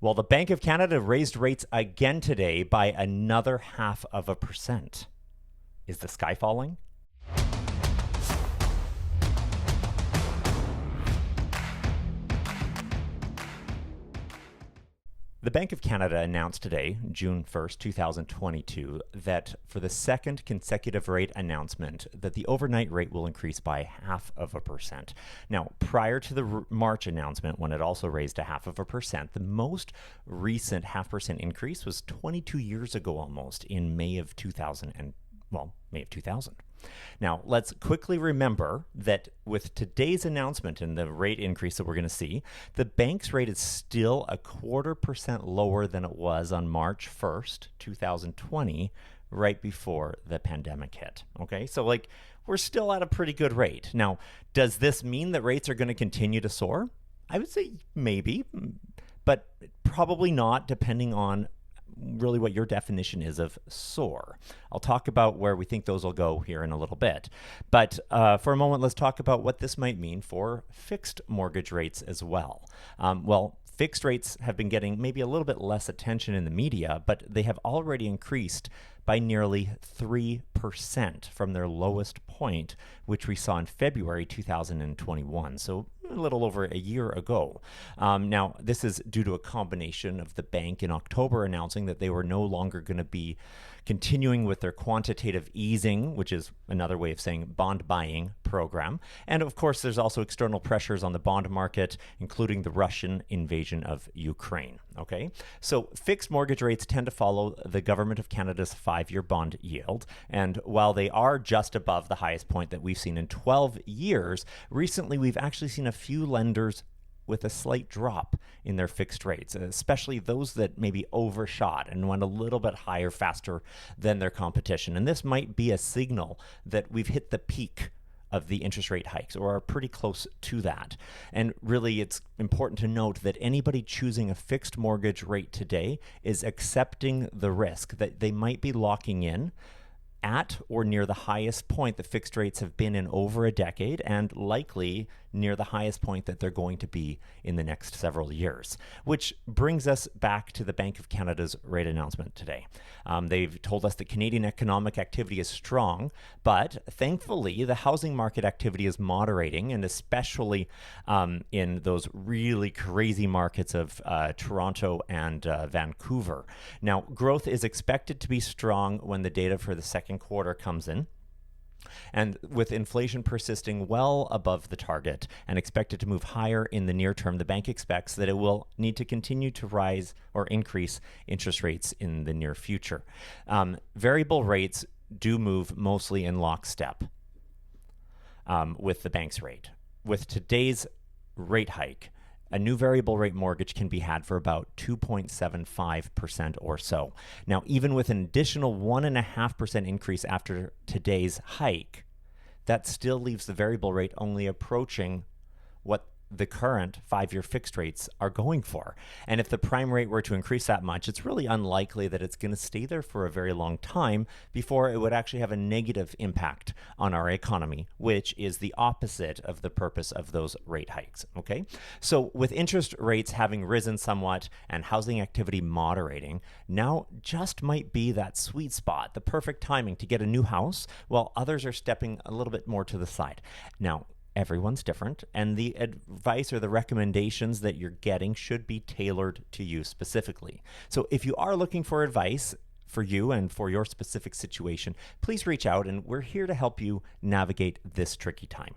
Well, the Bank of Canada raised rates again today by another 0.5%. Is the sky falling? The Bank of Canada announced today, June 1st, 2022, that for the second consecutive rate announcement, that the overnight rate will increase by 0.5%. Now, prior to the March announcement, when it also raised 0.5%, the most recent 0.5% increase was 22 years ago almost, in May of 2000. Now, let's quickly remember that with today's announcement and the rate increase that we're going to see, the bank's rate is still 0.25% lower than it was on March 1st, 2020, right before the pandemic hit. Okay, so we're still at a pretty good rate. Now, does this mean that rates are going to continue to soar? I would say maybe, but probably not, depending on really what your definition is of soar. I'll talk about where we think those will go here in a little bit. But for a moment, let's talk about what this might mean for fixed mortgage rates as well. Fixed rates have been getting maybe a little bit less attention in the media, but they have already increased by nearly 3% from their lowest point, which we saw in February 2021. So a little over a year ago. Now, this is due to a combination of the bank in October announcing that they were no longer going to be continuing with their quantitative easing, which is another way of saying bond buying program. And of course, there's also external pressures on the bond market, including the Russian invasion of Ukraine. Okay, so fixed mortgage rates tend to follow the Government of Canada's 5-year bond yield. And while they are just above the highest point that we've seen in 12 years, recently we've actually seen a few lenders with a slight drop in their fixed rates, especially those that maybe overshot and went a little bit higher faster than their competition. And this might be a signal that we've hit the peak of the interest rate hikes, or are pretty close to that. And really, it's important to note that anybody choosing a fixed mortgage rate today is accepting the risk that they might be locking in at or near the highest point that fixed rates have been in over a decade, and likely near the highest point that they're going to be in the next several years. Which brings us back to the Bank of Canada's rate announcement today. They've told us that Canadian economic activity is strong, but thankfully the housing market activity is moderating, and especially in those really crazy markets of Toronto and Vancouver. Now, growth is expected to be strong when the data for the second quarter comes in. And with inflation persisting well above the target and expected to move higher in the near term, the bank expects that it will need to continue to rise or increase interest rates in the near future. Variable rates do move mostly in lockstep with the bank's rate. With today's rate hike, a new variable rate mortgage can be had for about 2.75% or so. Now, even with an additional 1.5% increase after today's hike, that still leaves the variable rate only approaching what the current 5-year fixed rates are going for. And if the prime rate were to increase that much, it's really unlikely that it's going to stay there for a very long time before it would actually have a negative impact on our economy, which is the opposite of the purpose of those rate hikes. Okay, so with interest rates having risen somewhat and housing activity moderating, now just might be that sweet spot, the perfect timing to get a new house, while others are stepping a little bit more to the side. Now, everyone's different, and the advice or the recommendations that you're getting should be tailored to you specifically. So if you are looking for advice for you and for your specific situation, please reach out, and we're here to help you navigate this tricky time.